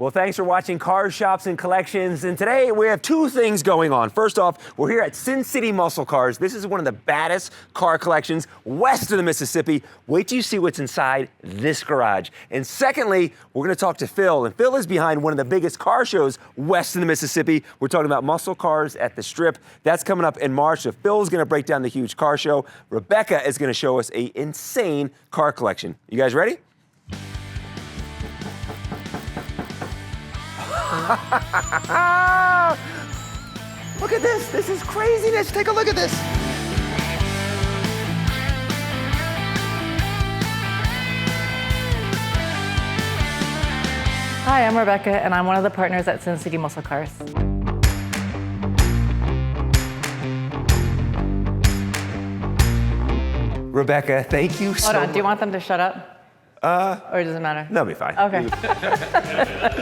Well, thanks for watching Cars, Shops, and Collections. And today we have two things going on. First off, we're here at Sin City Muscle Cars. This is one of the baddest car collections west of the Mississippi. Wait till you see what's inside this garage. And secondly, we're going to talk to Phil. And Phil is behind one of the biggest car shows west of the Mississippi. We're talking about muscle cars at the Strip. That's coming up in March. So Phil's going to break down the huge car show. Rebecca is going to show us an insane car collection. You guys ready? Look at this. This is craziness. Take a look at this. Hi, I'm Rebecca, and I'm one of the partners at Sin City Muscle Cars. Rebecca, thank you so much. Hold on, do you want them to shut up? Or does it matter? That'll be fine. Okay.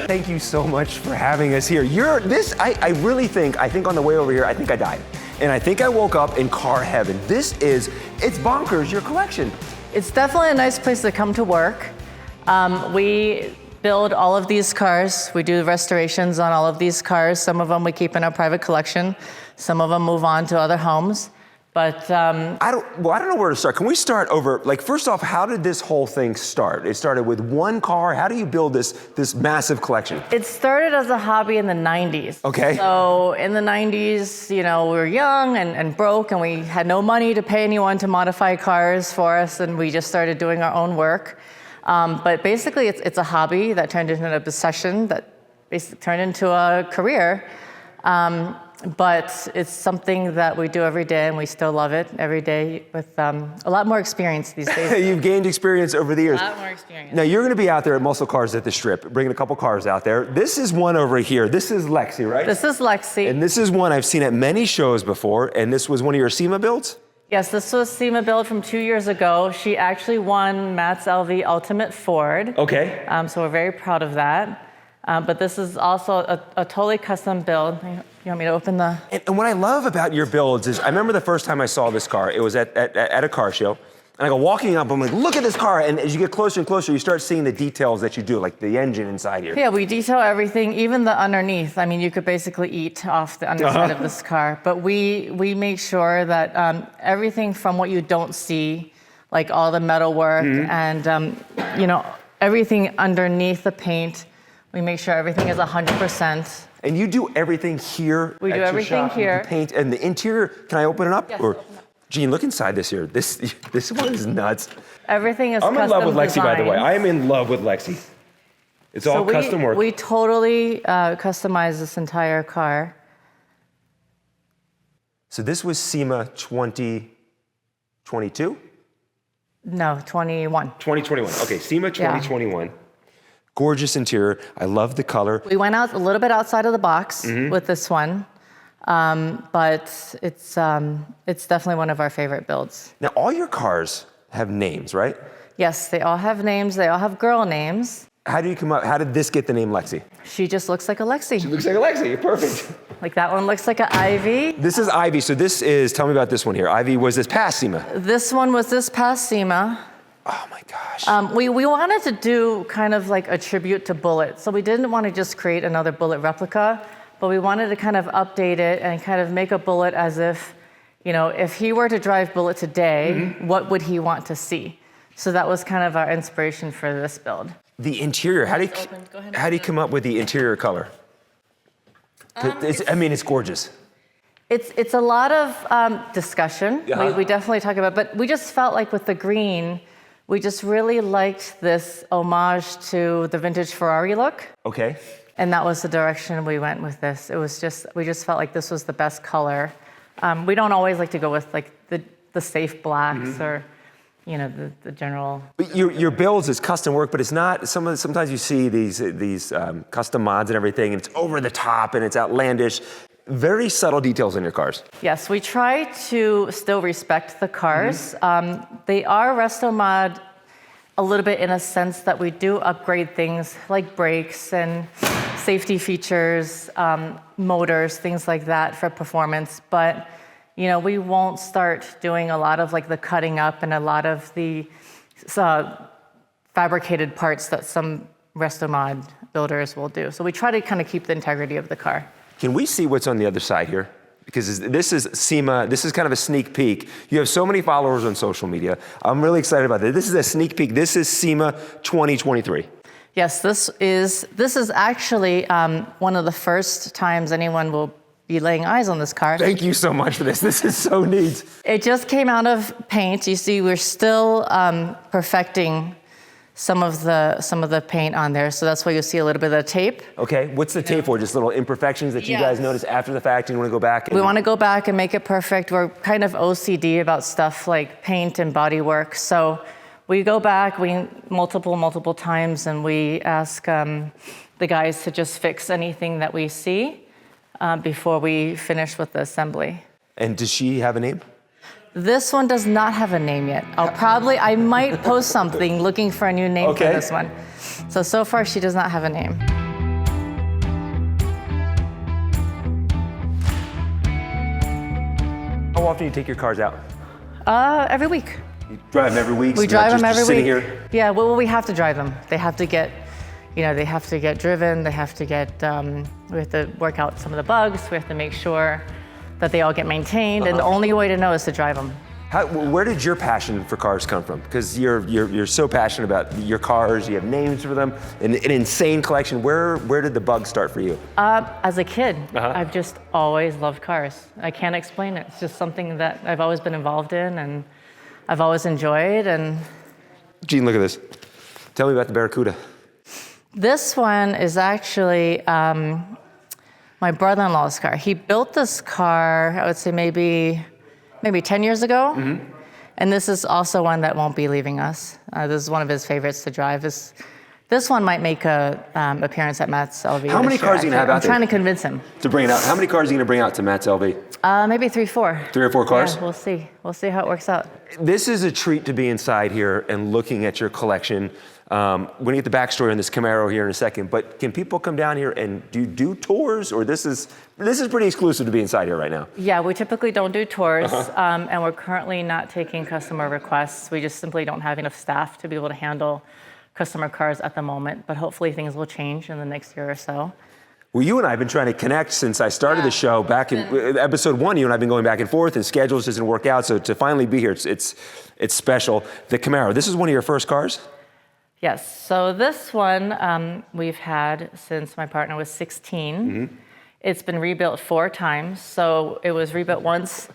Thank you so much for having us here. I really think on the way over here, I think I died. And I think I woke up in car heaven. It's bonkers, your collection. It's definitely a nice place to come to work. We build all of these cars. We do restorations on all of these cars. Some of them we keep in our private collection. Some of them move on to other homes. But I don't know where to start. Can we start over, first off, how did this whole thing start? It started with one car. How do you build this massive collection? It started as a hobby in the 90s. Okay. So in the 90s, we were young and broke, and we had no money to pay anyone to modify cars for us, and we just started doing our own work. But basically, it's a hobby that turned into an obsession that basically turned into a career. But it's something that we do every day, and we still love it every day with a lot more experience these days. You've gained experience over the years. A lot more experience. Now, you're going to be out there at Muscle Cars at the Strip, bringing a couple cars out there. This is one over here. This is LEXI, right? This is LEXI. And this is one I've seen at many shows before, and this was one of your SEMA builds? Yes, this was SEMA build from 2 years ago. She actually won Matt's LV Ultimate Ford. Okay. So we're very proud of that. But this is also a totally custom build. You want me to open the... And what I love about your builds is, I remember the first time I saw this car, it was at a car show, and I go walking up, I'm like, look at this car, and as you get closer and closer, you start seeing the details that you do, like the engine inside here. Yeah, we detail everything, even the underneath. I mean, you could basically eat off the underside of this car, but we make sure that everything from what you don't see, like all the metal work and, everything underneath the paint, we make sure everything is 100%. And you do everything here. We do everything here. You paint and the interior. Can I open it up? Yes, Or, open it up. Gene, look inside this here. This one is nuts. Everything is I'm custom in love with LEXI, by the way. design. I am in love with LEXI. It's all custom work. We totally customize this entire car. So this was SEMA 2022? No, 21. 2021. Okay, SEMA 2021. Gorgeous interior. I love the color. We went out a little bit outside of the box with this one, but it's definitely one of our favorite builds. Now, all your cars have names, right? Yes, they all have names. They all have girl names. How do you come up? How did this get the name LEXI? She just looks like a LEXI. It looks like a LEXI. Perfect. Like that one looks like an Ivy. This is Ivy. So this is, tell me about this one here. Ivy was this past SEMA. This one was this past SEMA. Oh my gosh. We wanted to do kind of like a tribute to Bullitt. So we didn't want to just create another Bullitt replica, but we wanted to kind of update it and kind of make a Bullitt as if, if he were to drive Bullitt today, what would he want to see? So that was kind of our inspiration for this build. The interior, how do you come up with the interior color? It's gorgeous. It's a lot of discussion. We definitely talk about, but we just felt like with the green, we just really liked this homage to the vintage Ferrari look. Okay. And that was the direction we went with this. We just felt like this was the best color. We don't always like to go with like the safe blacks or, the general. But your builds is custom work, but it's not, sometimes you see these custom mods and everything, and it's over the top and it's outlandish. Very subtle details in your cars. Yes, we try to still respect the cars. They are resto mod a little bit in a sense that we do upgrade things like brakes and safety features, motors, things like that for performance. But we won't start doing a lot of like the cutting up and a lot of the fabricated parts that some resto mod builders will do. So we try to kind of keep the integrity of the car. Can we see what's on the other side here? Because this is SEMA, this is kind of a sneak peek. You have so many followers on social media. I'm really excited about this. This is a sneak peek. This is SEMA 2023. Yes, this is actually one of the first times anyone will be laying eyes on this car. Thank you so much for this. This is so neat. It just came out of paint. You see, we're still perfecting some of the paint on there, so that's why you'll see a little bit of the tape. Okay, what's the tape for? Just little imperfections that you guys notice after the fact and you want to go back? We want to go back and make it perfect. We're kind of OCD about stuff like paint and body work, so we go back multiple times and we ask the guys to just fix anything that we see before we finish with the assembly. And does she have a name? This one does not have a name yet. I might post something looking for a new name for this one. So far she does not have a name. How often do you take your cars out? Every week. You drive them every week? We drive them every week. Here? Yeah, well, we have to drive them. They have to get, they have to get driven. They have to get, we have to work out some of the bugs. We have to make sure that they all get maintained, and the only way to know is to drive them. Where did your passion for cars come from? Because you're so passionate about your cars, you have names for them, an insane collection. Where did the bug start for you? As a kid, I've just always loved cars. I can't explain it. It's just something that I've always been involved in and I've always enjoyed. And Gene, look at this. Tell me about the Barracuda. This one is actually my brother-in-law's car. He built this car, I would say maybe 10 years ago. Mm-hmm. And this is also one that won't be leaving us. This is one of his favorites to drive. This one might make a appearance at Matt's LV. How many cars are you gonna have out there? I'm trying to convince him. To bring it out. How many cars are you gonna bring out to Matt's LV? Maybe 3, 4. 3 or 4 cars? Yeah, we'll see. We'll see how it works out. This is a treat to be inside here and looking at your collection. We're gonna get the backstory on this Camaro here in a second, but can people come down here and do tours, or this is pretty exclusive to be inside here right now? Yeah, we typically don't do tours, and we're currently not taking customer requests. We just simply don't have enough staff to be able to handle customer cars at the moment, but hopefully things will change in the next year or so. Well, you and I have been trying to connect since I started the show back in episode 1. You and I have been going back and forth, and schedules doesn't work out. So to finally be here, it's special. The Camaro. This is one of your first cars? Yes. So this one we've had since my partner was 16. Mm-hmm. It's been rebuilt 4 times. So it was rebuilt once.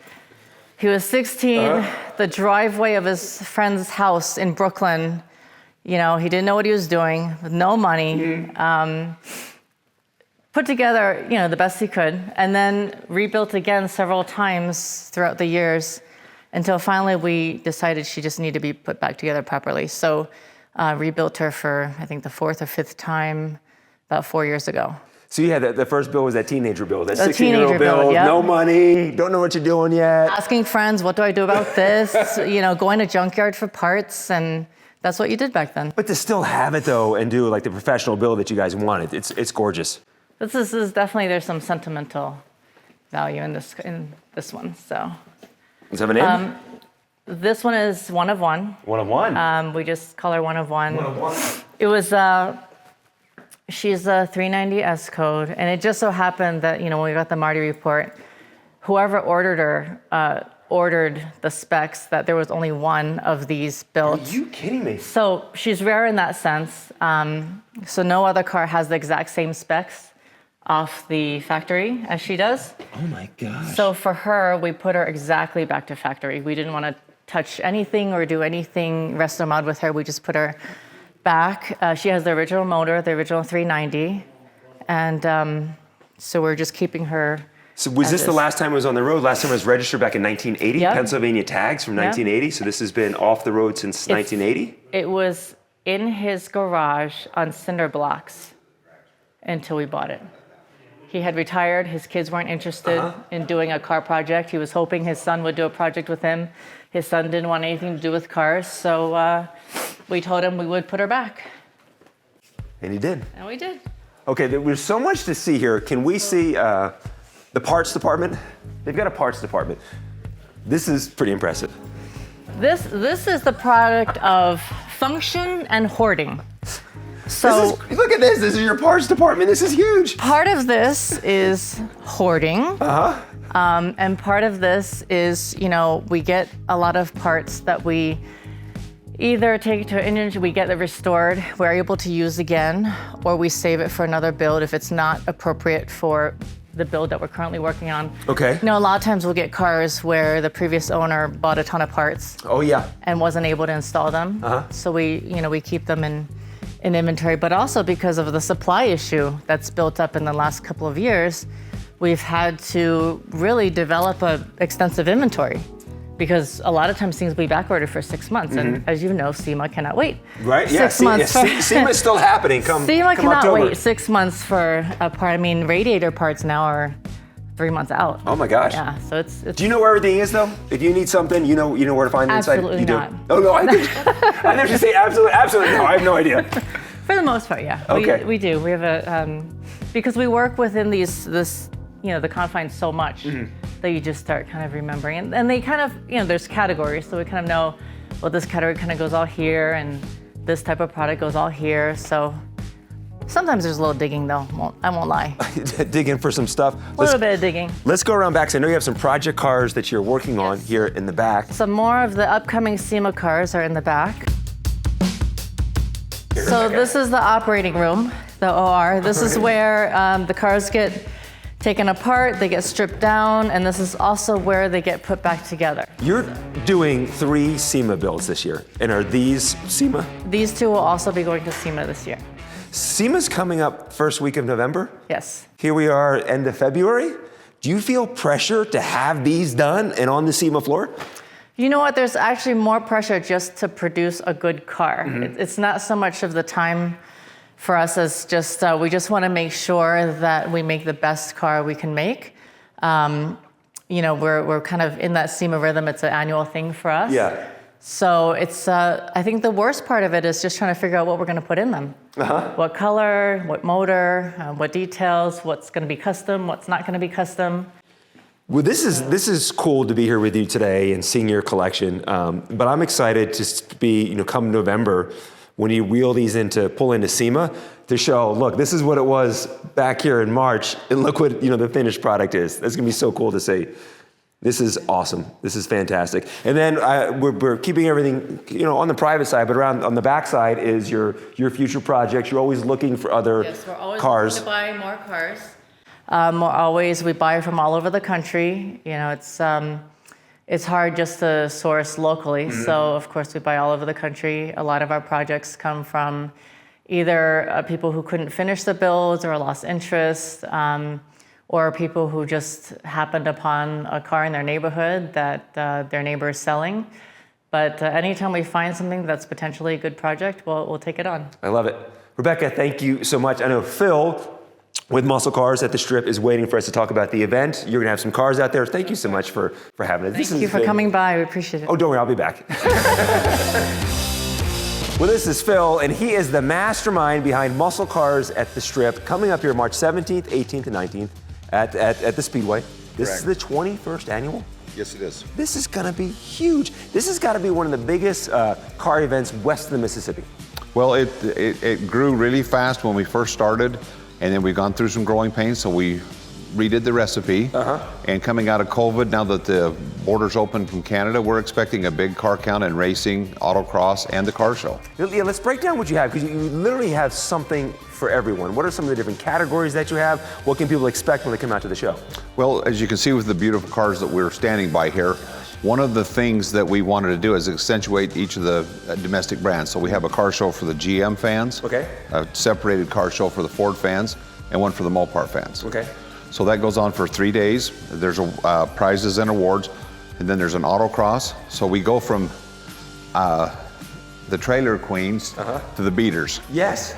He was 16. The driveway of his friend's house in Brooklyn. He didn't know what he was doing, with no money. Mm-hmm. Put together, the best he could, and then rebuilt again several times throughout the years until finally we decided she just needed to be put back together properly. So rebuilt her for, I think, the 4th or 5th time about 4 years ago. So you had the first build was that teenager build, that 16-year-old build, yep. No money, don't know what you're doing yet. Asking friends, what do I do about this? Going to junkyard for parts, and that's what you did back then. But to still have it though and do like the professional build that you guys wanted, it's gorgeous. This is definitely, there's some sentimental value in this one. So. Does it have a name? This one is one of one. One of one. We just call her one of one. One of one. It was. She's a 390 S code, and it just so happened that when we got the Marty report, whoever ordered her ordered the specs that there was only one of these built. Are you kidding me? So she's rare in that sense. So no other car has the exact same specs off the factory as she does. Oh my gosh. So for her, we put her exactly back to factory. We didn't want to touch anything or do anything resto mod with her. We just put her back. She has the original motor, the original 390. And so we're just keeping her. So was this the last time it was on the road? Last time it was registered back in 1980? Yep. Pennsylvania tags from 1980. So this has been off the road since 1980? It was in his garage on cinder blocks until we bought it. He had retired. His kids weren't interested in doing a car project. He was hoping his son would do a project with him. His son didn't want anything to do with cars, so we told him we would put her back. And he did. And we did. Okay, there's so much to see here. Can we see the parts department? They've got a parts department. This is pretty impressive. This is the product of function and hoarding. So look at this. This is your parts department. This is huge. part of this is hoarding. And part of this is, we get a lot of parts that we either take to an engine, we get it restored, we're able to use again, or we save it for another build if it's not appropriate for the build that we're currently working on. Okay. A lot of times we'll get cars where the previous owner bought a ton of parts. Oh, yeah. And wasn't able to install them. So we keep them in inventory, but also because of the supply issue that's built up in the last couple of years, we've had to really develop an extensive inventory because a lot of times things will be back ordered for 6 months. And as you know, SEMA cannot wait. Right, yeah. 6 months. SEMA is still happening SEMA cannot October. wait 6 months for a part. I mean, radiator parts now are 3 months out. Oh my gosh. Yeah, so it's Do you know where everything is though? If you need something, you know where to find it inside? Absolutely You do? not. Oh no, I never just say absolutely no. I have no idea. For the most part, yeah. Okay. We do. We have because we work within the confines so much that you just start kind of remembering. And they kind of, there's categories, so we kind of know, well, this category kind of goes all here, and this type of product goes all here. So sometimes there's a little digging, though. I won't lie. Digging for some stuff. A little bit of digging. Let's go around back. So I know you have some project cars that you're working on here in the back. Some more of the upcoming SEMA cars are in the back. So this is the operating room, the OR. This is where the cars get taken apart, they get stripped down, and this is also where they get put back together. You're doing 3 SEMA builds this year. And are these SEMA? These two will also be going to SEMA this year. SEMA's coming up first week of November. Yes. Here we are end of February. Do you feel pressure to have these done and on the SEMA floor? You know what, there's actually more pressure just to produce a good car. It's not so much of the time for us as just, we just want to make sure that we make the best car we can make. We're kind of in that SEMA rhythm. It's an annual thing for us. Yeah. So it's, I think the worst part of it is just trying to figure out what we're going to put in them. What color, what motor, what details, what's going to be custom, what's not going to be custom. Well, this is cool to be here with you today and seeing your collection. But I'm excited to be, come November, when you wheel these pull into SEMA, to show, look, this is what it was back here in March, and look what the finished product is. That's gonna be so cool to see. This is awesome. This is fantastic. And then we're keeping everything, on the private side, but around on the back side is your future projects. You're always looking for other Yes, we're always cars. looking to buy more cars. We buy from all over the country. It's hard just to source locally. So of course we buy all over the country. A lot of our projects come from either people who couldn't finish the builds or lost interest, or people who just happened upon a car in their neighborhood that their neighbor is selling. But anytime we find something that's potentially a good project, we'll take it on. I love it. Rebecca, thank you so much. I know Phil with Muscle Cars at the Strip is waiting for us to talk about the event. You're gonna have some cars out there. Thank you so much for having us. Thank you for coming by, we appreciate it. Oh, don't worry, I'll be back. Well, this is Phil, and he is the mastermind behind Muscle Cars at the Strip, coming up here March 17th, 18th, and 19th at the Speedway. This is the 21st annual? Yes, it is. This is gonna be huge. This has gotta be one of the biggest car events west of the Mississippi. Well, it grew really fast when we first started, and then we've gone through some growing pains, so we redid the recipe. And coming out of COVID, now that the borders open from Canada, we're expecting a big car count in racing, autocross, and the car show. Yeah, let's break down what you have, because you literally have something for everyone. What are some of the different categories that you have? What can people expect when they come out to the show? Well, as you can see with the beautiful cars that we're standing by here, one of the things that we wanted to do is accentuate each of the domestic brands. So we have a car show for the GM fans, Okay. a separated car show for the Ford fans, and one for the Mopar fans. Okay. So that goes on for 3 days. There's prizes and awards, and then there's an autocross. So we go from the trailer queens to the beaters. Yes.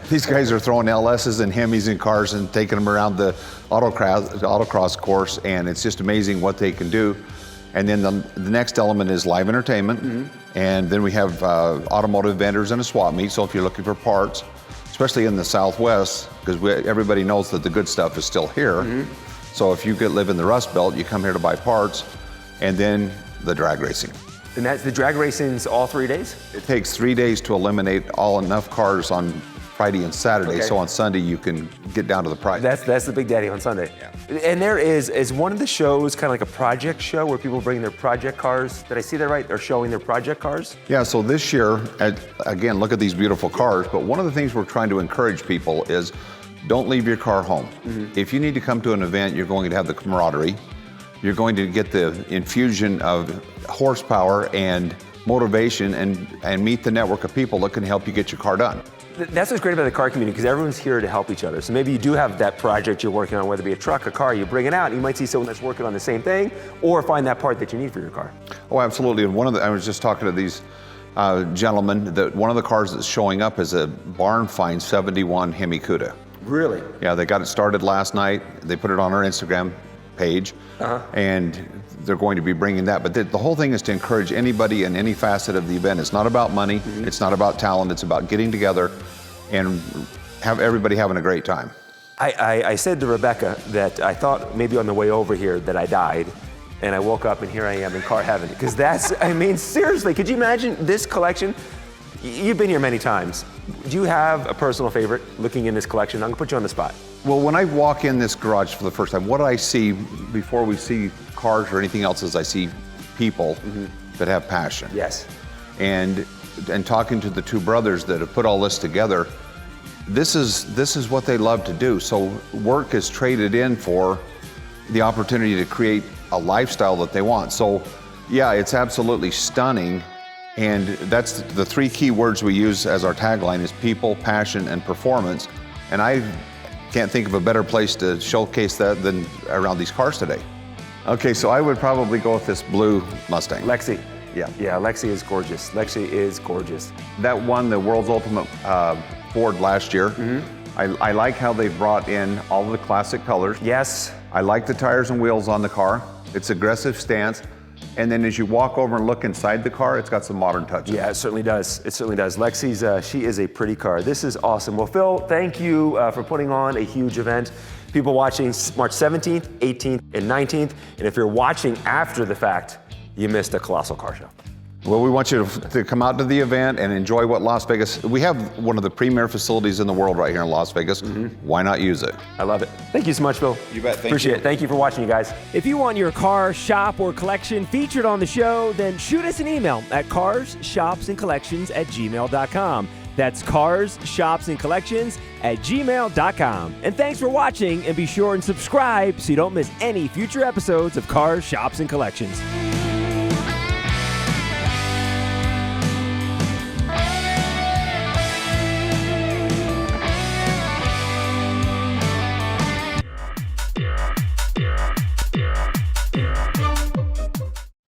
These guys are throwing LSs and Hemis in cars and taking them around the autocross course, and it's just amazing what they can do. And then the next element is live entertainment, and then we have automotive vendors and a swap meet. So if you're looking for parts, especially in the Southwest, because everybody knows that the good stuff is still here. So if you live in the Rust Belt, you come here to buy parts, and then the drag racing. And that's the drag racing's all 3 days? It takes 3 days to eliminate enough cars on Friday and Saturday. Okay. So on Sunday you can get down to the price. That's the Big Daddy on Sunday. Yeah. And there is one of the shows kind of like a project show where people bring their project cars. Did I see that right? They're showing their project cars? Yeah, so this year, again, look at these beautiful cars, but one of the things we're trying to encourage people is don't leave your car home. If you need to come to an event, you're going to have the camaraderie. You're going to get the infusion of horsepower and motivation and meet the network of people that can help you get your car done. That's what's great about the car community, because everyone's here to help each other. So maybe you do have that project you're working on, whether it be a truck, a car, you bring it out, you might see someone that's working on the same thing, or find that part that you need for your car. Oh, absolutely. And I was just talking to these gentlemen, that one of the cars that's showing up is a barn find 71 Hemi Cuda. Really? Yeah, they got it started last night. They put it on our Instagram page, and they're going to be bringing that. But the whole thing is to encourage anybody in any facet of the event. It's not about money, it's not about talent, it's about getting together and have everybody having a great time. I said to Rebecca that I thought maybe on the way over here that I died, and I woke up and here I am in car heaven. Because I mean, seriously, could you imagine this collection? You've been here many times. Do you have a personal favorite looking in this collection? I'm gonna put you on the spot. Well, when I walk in this garage for the first time, what I see before we see cars or anything else is I see people that have passion. Yes. And talking to the two brothers that have put all this together, this is what they love to do. So work is traded in for the opportunity to create a lifestyle that they want. So yeah, it's absolutely stunning. And that's the three key words we use as our tagline is people, passion, and performance. And I can't think of a better place to showcase that than around these cars today. Okay, so I would probably go with this blue Mustang. LEXI. Yeah. Yeah, LEXI is gorgeous. LEXI is gorgeous. That won the World's Ultimate Ford last year. I like how they brought in all of the classic colors. Yes. I like the tires and wheels on the car. It's aggressive stance. And then as you walk over and look inside the car, it's got some modern touches. Yeah, it certainly does. It certainly does. LEXI's, she is a pretty car. This is awesome. Well, Phil, thank you for putting on a huge event. People watching March 17th, 18th, and 19th. And if you're watching after the fact, you missed a colossal car show. Well, we want you to come out to the event and enjoy what Las Vegas, we have one of the premier facilities in the world right here in Las Vegas. Why not use it? I love it. Thank you so much, Phil. You bet. Thank Appreciate you. it. Thank you for watching, you guys. If you want your car, shop, or collection featured on the show, then shoot us an email at carshopsandcollections@gmail.com. That's carshopsandcollections@gmail.com. And thanks for watching, and be sure and subscribe so you don't miss any future episodes of Cars, Shops, and Collections.